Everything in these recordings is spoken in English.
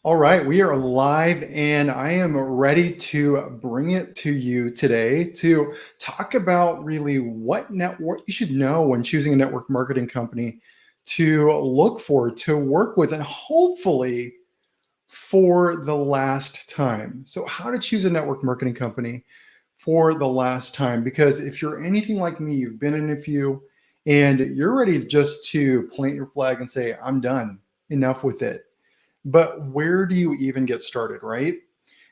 All right, we are live and I am ready to bring it to you today to talk about really what network you should know when choosing a network marketing company to look for, to work with, and hopefully for the last time. So, how to choose a network marketing company for the last time? Because if you're anything like me, you've been in a few and you're ready just to plant your flag and say, I'm done, enough with it. But where do you even get started, right?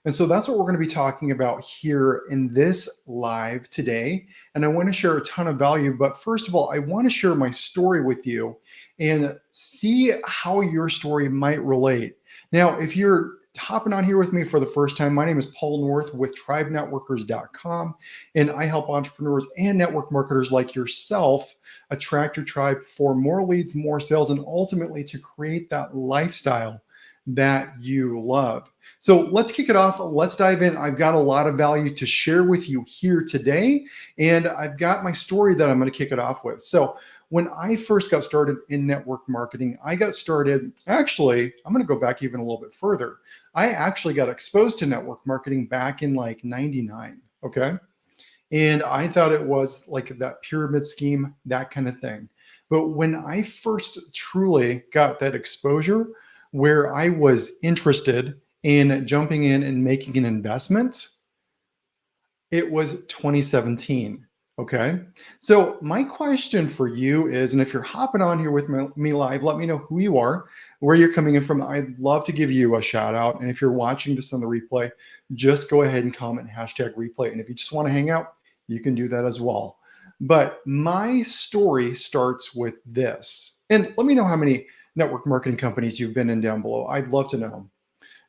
And so that's what we're going to be talking about here in this live today. And I want to share a ton of value. But first of all, I want to share my story with you and see how your story might relate. Now, if you're hopping on here with me for the first time, my name is Paul North with tribenetworkers.com, and I help entrepreneurs and network marketers like yourself attract your tribe for more leads, more sales, and ultimately to create that lifestyle that you love. So let's kick it off. Let's dive in. I've got a lot of value to share with you here today, and I've got my story that I'm going to kick it off with. So when I first got started in network marketing, I got started, actually, I'm going to go back even a little bit further. I actually got exposed to network marketing back in like 99. Okay. And I thought it was like that pyramid scheme, that kind of thing. But when I first truly got that exposure where I was interested in jumping in and making an investment, it was 2017. Okay. So, my question for you is, and if you're hopping on here with me live, let me know who you are, where you're coming in from. I'd love to give you a shout out. And if you're watching this on the replay, just go ahead and comment hashtag replay. And if you just want to hang out, you can do that as well. But my story starts with this. And let me know how many network marketing companies you've been in down below. I'd love to know.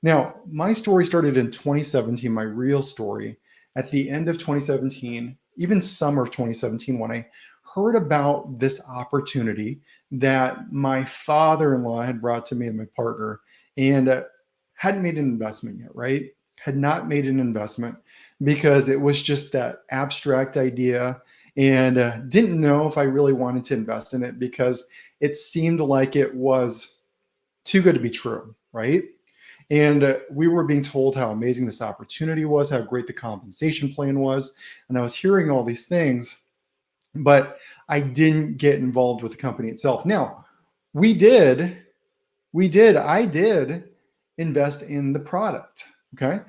Now, my story started in 2017, my real story, at the end of 2017, even summer of 2017, when I heard about this opportunity that my father-in-law had brought to me and my partner, and hadn't made an investment yet, right? Had not made an investment because it was just that abstract idea, and didn't know if I really wanted to invest in it because it seemed like it was too good to be true, right? And we were being told how amazing this opportunity was, how great the compensation plan was. And I was hearing all these things, but I didn't get involved with the company itself. Now, we did, I did invest in the product, okay?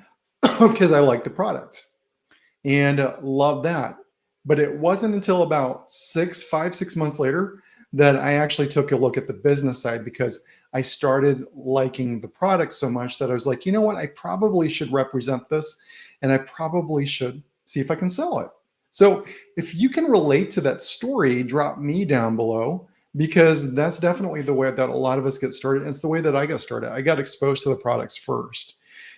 Because I like the product and love that. But it wasn't until about 6 months later that I actually took a look at the business side because I started liking the product so much that I was like, you know what? I probably should represent this and I probably should see if I can sell it. So if you can relate to that story, drop me down below because that's definitely the way that a lot of us get started. It's the way that I got started. I got exposed to the products first.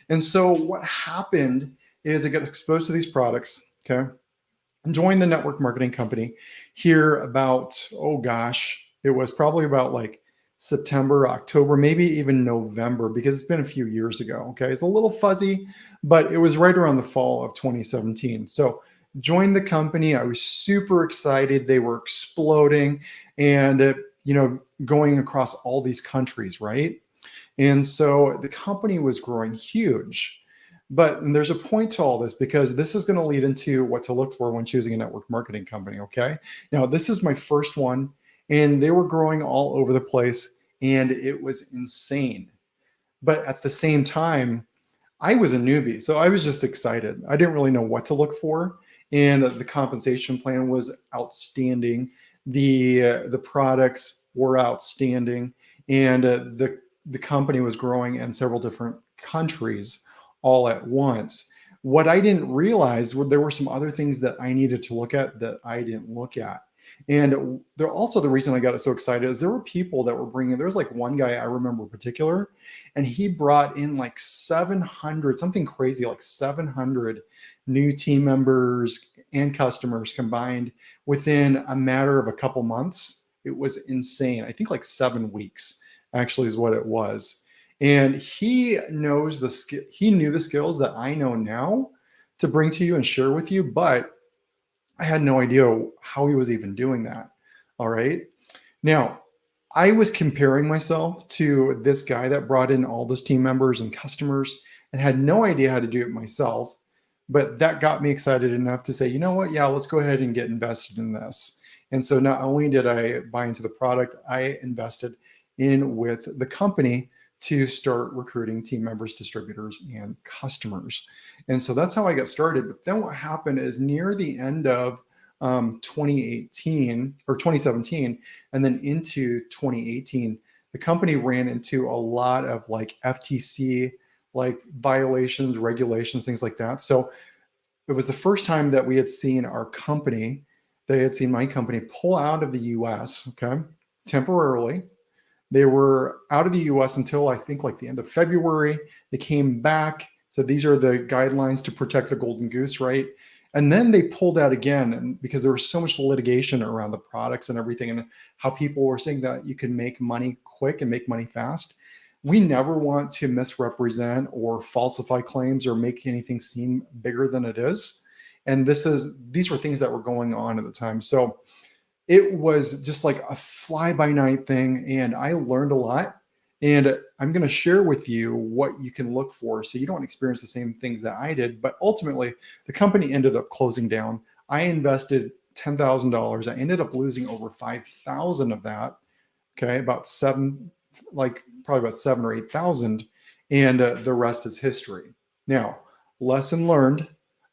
And so what happened is I got exposed to these products, okay? Joined the network marketing company here about, oh gosh, it was probably about like September, October, maybe even November, because it's been a few years ago. Okay. It's a little fuzzy, but it was right around the fall of 2017. So joined the company. I was super excited. They were exploding and, going across all these countries, right? And so the company was growing huge. But there's a point to all this because this is going to lead into what to look for when choosing a network marketing company. Okay. Now, this is my first one, and they were growing all over the place, and it was insane. But at the same time, I was a newbie, so I was just excited. I didn't really know what to look for, and the compensation plan was outstanding. The products were outstanding, and the company was growing in several different countries all at once. What I didn't realize were there were some other things that I needed to look at that I didn't look at. And there also the reason I got so excited is there were people that were bringing. There was like one guy I remember in particular, and he brought in like 700, something crazy, like 700 new team members and customers combined within a matter of a couple months. It was insane. I think like 7 weeks actually is what it was. And he knows he knew the skills that I know now to bring to you and share with you, but I had no idea how he was even doing that. All right. Now, I was comparing myself to this guy that brought in all those team members and customers and had no idea how to do it myself. But that got me excited enough to say, you know what? Yeah, let's go ahead and get invested in this. And so not only did I buy into the product, I invested in with the company to start recruiting team members, distributors, and customers. And so that's how I got started. But then what happened is near the end of 2018 or 2017, and then into 2018, the company ran into a lot of like FTC like violations, regulations, things like that. So it was the first time that we had seen our company, they had seen my company pull out of the US, okay, temporarily. They were out of the US until I think like the end of February. They came back. So these are the guidelines to protect the golden goose, right? And then they pulled out again, and because there was so much litigation around the products and everything, and how people were saying that you can make money quick and make money fast. We never want to misrepresent or falsify claims or make anything seem bigger than it is. And these were things that were going on at the time. So it was just like a fly by night thing, and I learned a lot. And I'm going to share with you what you can look for so you don't experience the same things that I did. But ultimately, the company ended up closing down. I invested $10,000. I ended up losing over 5,000 of that. Okay, about seven, like probably about 7 or 8,000, and the rest is history. Now, lesson learned.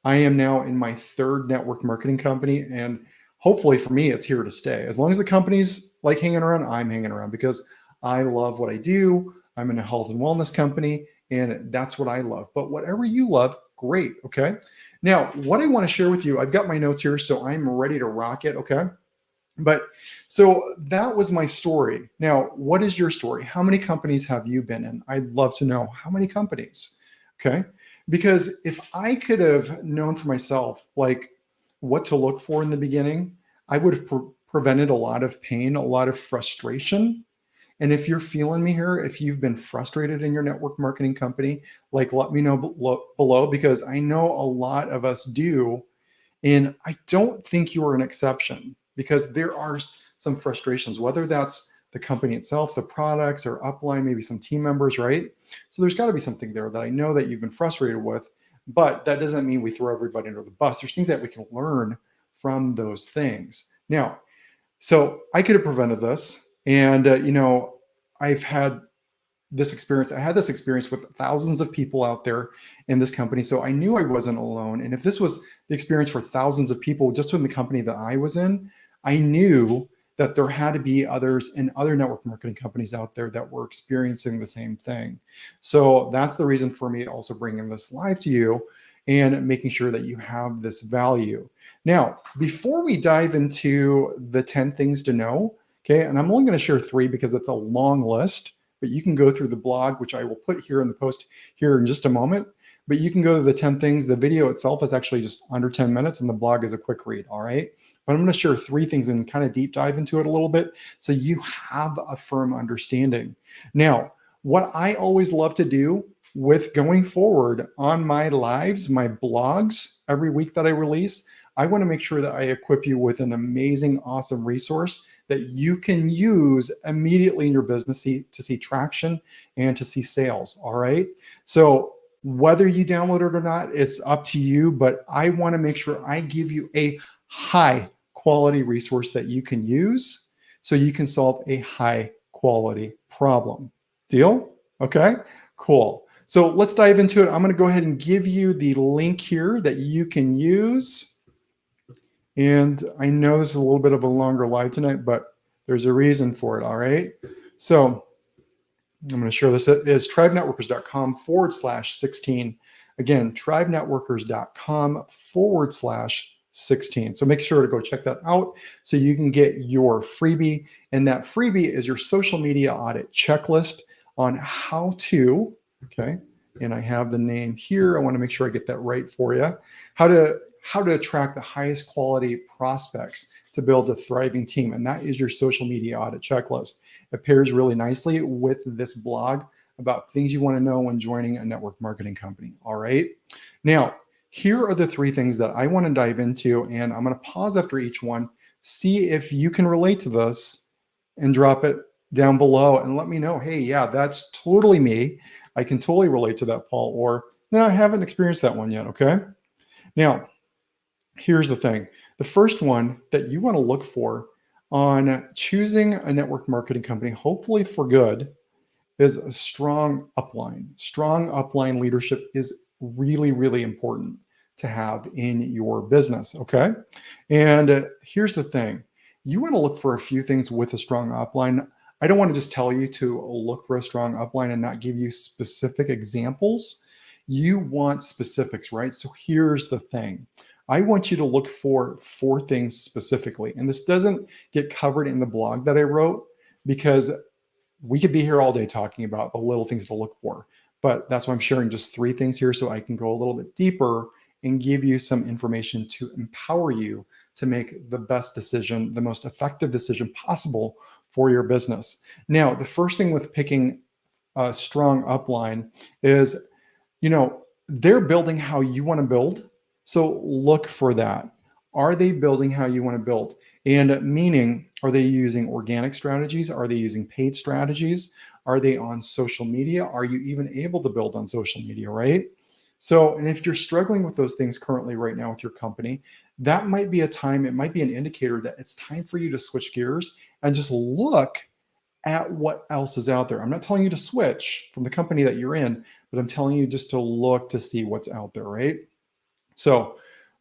I am now in my third network marketing company, and hopefully for me, it's here to stay. As long as the company's like hanging around, I'm hanging around because I love what I do. I'm in a health and wellness company, and that's what I love. But whatever you love, great. Okay. Now, what I want to share with you, I've got my notes here, so I'm ready to rock it. Okay. But so that was my story. Now, what is your story? How many companies have you been in? I'd love to know how many companies. Okay. Because if I could have known for myself, like what to look for in the beginning, I would have prevented a lot of pain, a lot of frustration. And if you're feeling me here, if you've been frustrated in your network marketing company, like let me know below, because I know a lot of us do. And I don't think you are an exception because there are some frustrations, whether that's the company itself, the products, or upline, maybe some team members, right? So there's got to be something there that I know that you've been frustrated with, but that doesn't mean we throw everybody under the bus. There's things that we can learn from those things. Now, so I could have prevented this. And, I've had this experience. I had this experience with thousands of people out there in this company. So I knew I wasn't alone. And if this was the experience for thousands of people just in the company that I was in, I knew that there had to be others in other network marketing companies out there that were experiencing the same thing. So that's the reason for me also bringing this live to you and making sure that you have this value. Now, before we dive into the 10 things to know, okay, and I'm only going to share 3 because it's a long list, but you can go through the blog, which I will put here in the post here in just a moment. But you can go to the 10 things. The video itself is actually just under 10 minutes, and the blog is a quick read, all right? But I'm going to share 3 things and kind of deep dive into it a little bit so you have a firm understanding. Now, what I always love to do with going forward on my lives, my blogs, every week that I release, I want to make sure that I equip you with an amazing, awesome resource that you can use immediately in your business to see traction and to see sales. All right. So whether you download it or not, it's up to you, but I want to make sure I give you a high quality resource that you can use so you can solve a high quality problem. Deal? Okay, cool. So let's dive into it. I'm going to go ahead and give you the link here that you can use. And I know this is a little bit of a longer live tonight, but there's a reason for it. All right. So I'm going to share this. It is tribenetworkers.com/16. Again, tribenetworkers.com/16. So make sure to go check that out so you can get your freebie. And that freebie is your social media audit checklist on how to, okay, and I have the name here. I want to make sure I get that right for you. How to attract the highest quality prospects to build a thriving team. And that is your social media audit checklist. It pairs really nicely with this blog about things you want to know when joining a network marketing company. All right. Now, here are the 3 things that I want to dive into, and I'm going to pause after each one, see if you can relate to this and drop it down below and let me know, hey, yeah, that's totally me. I can totally relate to that, Paul, or no, I haven't experienced that one yet. Okay. Now, here's the thing. The first one that you want to look for on choosing a network marketing company, hopefully for good, is a strong upline. Strong upline leadership is really, really important to have in your business. Okay. And here's the thing, you want to look for a few things with a strong upline. I don't want to just tell you to look for a strong upline and not give you specific examples. You want specifics, right? So here's the thing. I want you to look for four things specifically. And this doesn't get covered in the blog that I wrote because we could be here all day talking about the little things to look for, but that's why I'm sharing just three things here so I can go a little bit deeper and give you some information to empower you to make the best decision, the most effective decision possible for your business. Now, the first thing with picking a strong upline is, they're building how you want to build. So look for that. Are they building how you want to build? And meaning, are they using organic strategies? Are they using paid strategies? Are they on social media? Are you even able to build on social media, right? So, and if you're struggling with those things currently right now with your company, that might be a time, it might be an indicator that it's time for you to switch gears and just look at what else is out there. I'm not telling you to switch from the company that you're in, but I'm telling you just to look to see what's out there, right? So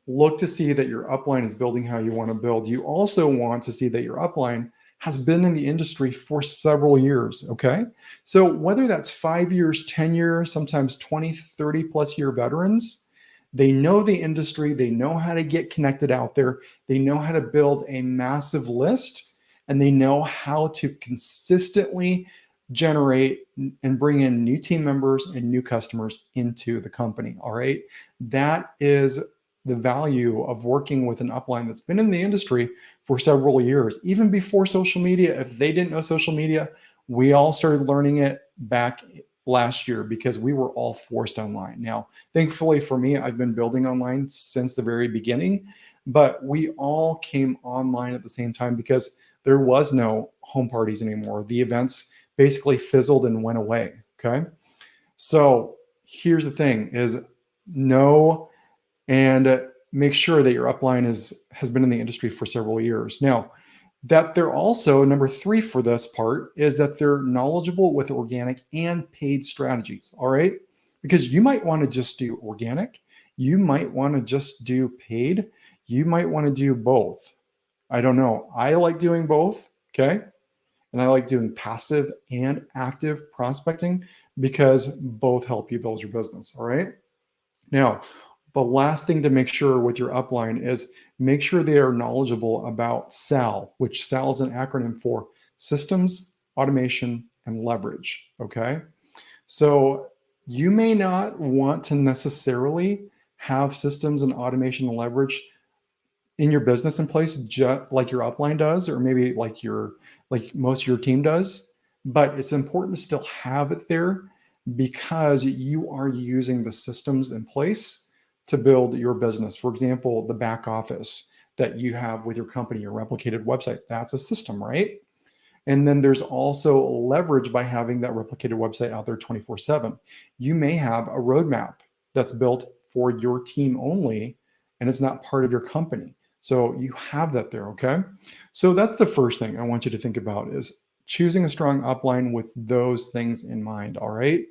look to see that your upline is building how you want to build. You also want to see that your upline has been in the industry for several years, okay? So whether that's 5 years, 10 years, sometimes 20, 30 plus year veterans, they know the industry, they know how to get connected out there, they know how to build a massive list, and they know how to consistently generate and bring in new team members and new customers into the company. All right. That is the value of working with an upline that's been in the industry for several years, even before social media. If they didn't know social media, we all started learning it back last year because we were all forced online. Now, thankfully for me, I've been building online since the very beginning, but we all came online at the same time because there was no home parties anymore. The events basically fizzled and went away. Okay. So here's the thing is know and make sure that your upline has been in the industry for several years. Now, that they're also, number three for this part, is that they're knowledgeable with organic and paid strategies. All right. Because you might want to just do organic. You might want to just do paid. You might want to do both. I don't know. I like doing both. Okay. And I like doing passive and active prospecting because both help you build your business. All right. Now, the last thing to make sure with your upline is make sure they are knowledgeable about SAL, which SAL is an acronym for systems, automation, and leverage. Okay. So you may not want to necessarily have systems and automation and leverage in your business in place, just like your upline does, or maybe like most of your team does. But it's important to still have it there because you are using the systems in place to build your business. For example, the back office that you have with your company, your replicated website, that's a system, right? And then there's also leverage by having that replicated website out there 24/7. You may have a roadmap that's built for your team only, and it's not part of your company. So you have that there, okay? So that's the first thing I want you to think about is choosing a strong upline with those things in mind, all right?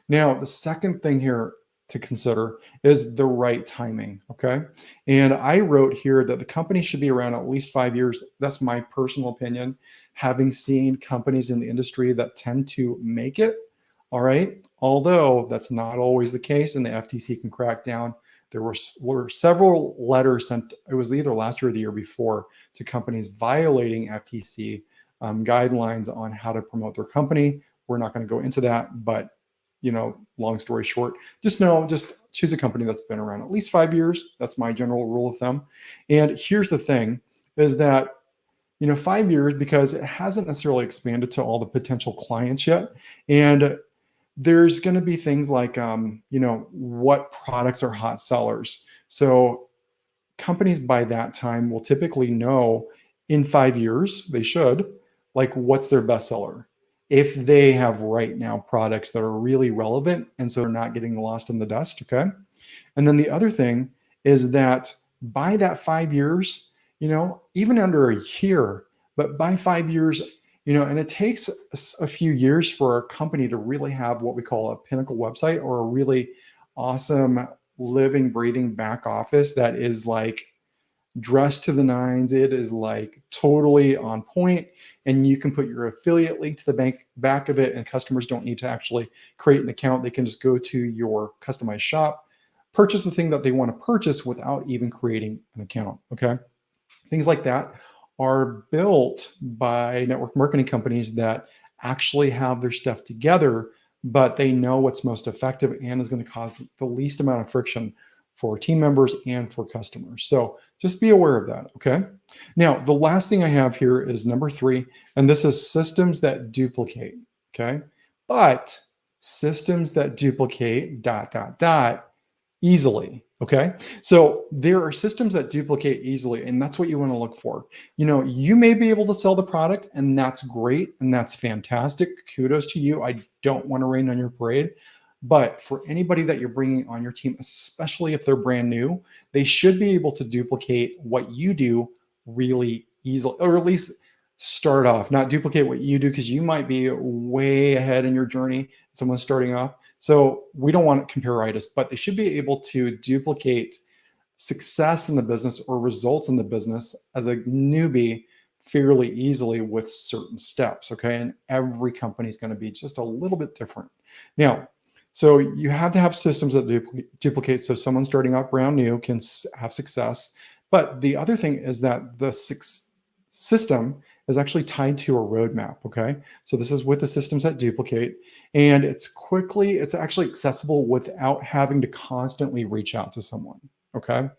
Now, the second thing here to consider is the right timing, okay? And I wrote here that the company should be around at least 5 years. That's my personal opinion, having seen companies in the industry that tend to make it, all right? Although that's not always the case and the FTC can crack down. There were several letters sent, it was either last year or the year before, to companies violating FTC guidelines on how to promote their company. We're not going to go into that, but long story short, just choose a company that's been around at least 5 years. That's my general rule of thumb. And here's the thing is that, 5 years, because it hasn't necessarily expanded to all the potential clients yet. And there's going to be things like, what products are hot sellers. So companies by that time will typically know in 5 years, they should, like what's their bestseller. If they have right now products that are really relevant and so they're not getting lost in the dust, okay? And then the other thing is that by that 5 years, even under a year, but by 5 years, and it takes a few years for a company to really have what we call a pinnacle website or a really awesome living, breathing back office that is like dressed to the nines. It is like totally on point, and you can put your affiliate link to the back of it, and customers don't need to actually create an account. They can just go to your customized shop, purchase the thing that they want to purchase without even creating an account. Okay. Things like that are built by network marketing companies that actually have their stuff together, but they know what's most effective and is going to cause the least amount of friction for team members and for customers. So just be aware of that. Okay. Now, the last thing I have here is number 3, and this is systems that duplicate. Okay. But systems that duplicate easily. Okay. So there are systems that duplicate easily, and that's what you want to look for. You may be able to sell the product, and that's great. And that's fantastic. Kudos to you. I don't want to rain on your parade. But for anybody that you're bringing on your team, especially if they're brand new, they should be able to duplicate what you do really easily, or at least start off, not duplicate what you do, because you might be way ahead in your journey. Someone's starting off. So we don't want comparatitis, but they should be able to duplicate success in the business or results in the business as a newbie fairly easily with certain steps. Okay. And every company is going to be just a little bit different. Now, so you have to have systems that duplicate, so someone starting off brand new can have success. But the other thing is that the system is actually tied to a roadmap. Okay. So this is with the systems that duplicate, and it's actually accessible without having to constantly reach out to someone. Okay.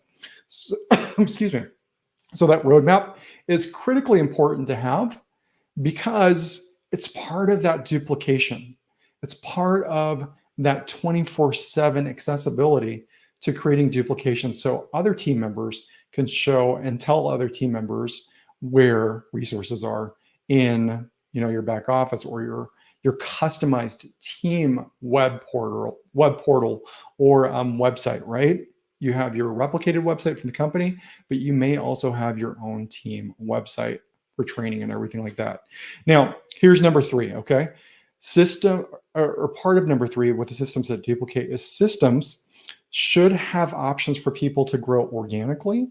So, excuse me. So that roadmap is critically important to have because it's part of that duplication. It's part of that 24/7 accessibility to creating duplication, so other team members can show and tell other team members where resources are in your back office or your customized team web portal or website, right? You have your replicated website from the company, but you may also have your own team website for training and everything like that. Now, here's number 3, okay? System or part of number 3 with the systems that duplicate is systems should have options for people to grow organically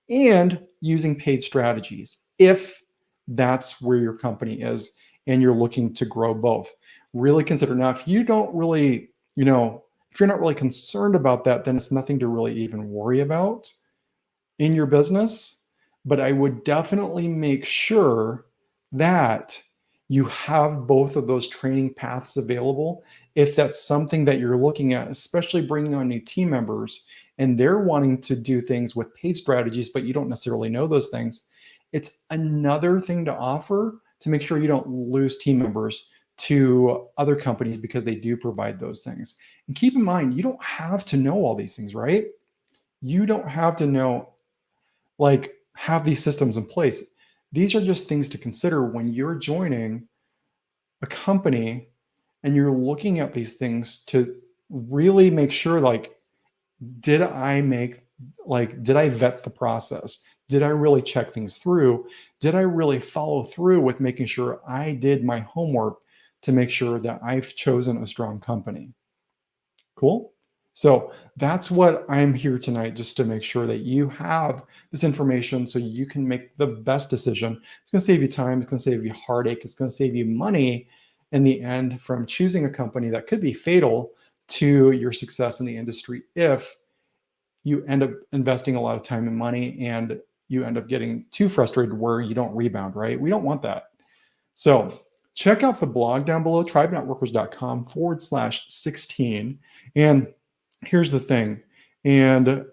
and using paid strategies if that's where your company is and you're looking to grow both. Really consider. Now, if you don't really, if you're not really concerned about that, then it's nothing to really even worry about in your business. But I would definitely make sure that you have both of those training paths available if that's something that you're looking at, especially bringing on new team members and they're wanting to do things with paid strategies, but you don't necessarily know those things. It's another thing to offer to make sure you don't lose team members to other companies because they do provide those things. And keep in mind, you don't have to know all these things, right? You don't have to know, have these systems in place. These are just things to consider when you're joining a company and you're looking at these things to really make sure, did I vet the process? Did I really check things through? Did I really follow through with making sure I did my homework to make sure that I've chosen a strong company? Cool. So that's what I'm here tonight, just to make sure that you have this information so you can make the best decision. It's going to save you time. It's going to save you heartache. It's going to save you money in the end from choosing a company that could be fatal to your success in the industry if you end up investing a lot of time and money and you end up getting too frustrated where you don't rebound, right? We don't want that. So check out the blog down below, tribenetworkers.com/16. And here's the thing. And,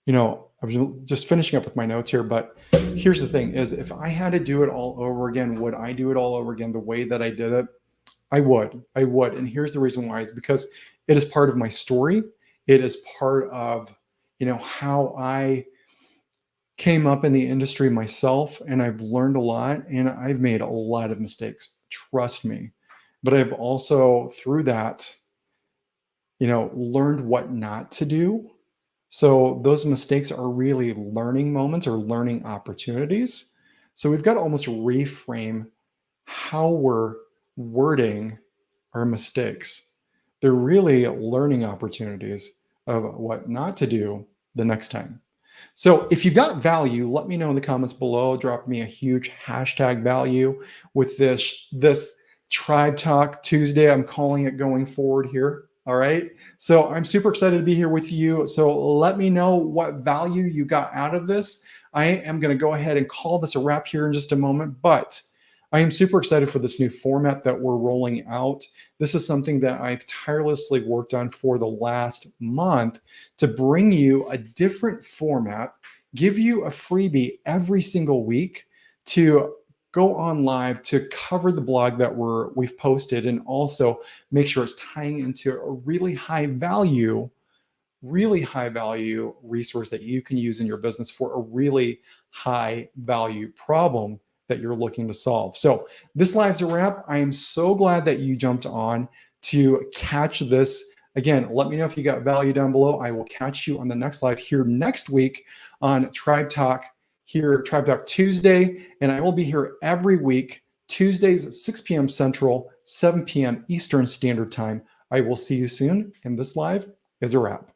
I was just finishing up with my notes here, but here's the thing is if I had to do it all over again, would I do it all over again the way that I did it? I would. And here's the reason why is because it is part of my story. It is part of, how I came up in the industry myself, and I've learned a lot, and I've made a lot of mistakes. Trust me. But I've also, through that, learned what not to do. So those mistakes are really learning moments or learning opportunities. So we've got to almost reframe how we're wording our mistakes. They're really learning opportunities of what not to do the next time. So if you got value, let me know in the comments below. Drop me a huge hashtag value with this Tribe Talk Tuesday. I'm calling it going forward here. All right. So I'm super excited to be here with you. So let me know what value you got out of this. I am going to go ahead and call this a wrap here in just a moment, but I am super excited for this new format that we're rolling out. This is something that I've tirelessly worked on for the last month to bring you a different format, give you a freebie every single week to go on live to cover the blog that we've posted, and also make sure it's tying into a really high value resource that you can use in your business for a really high value problem that you're looking to solve. So this live's a wrap. I am so glad that you jumped on to catch this. Again, let me know if you got value down below. I will catch you on the next live here next week on Tribe Talk Tuesday. And I will be here every week, Tuesdays at 6 p.m. Central, 7 p.m. Eastern Standard Time. I will see you soon. And this live is a wrap.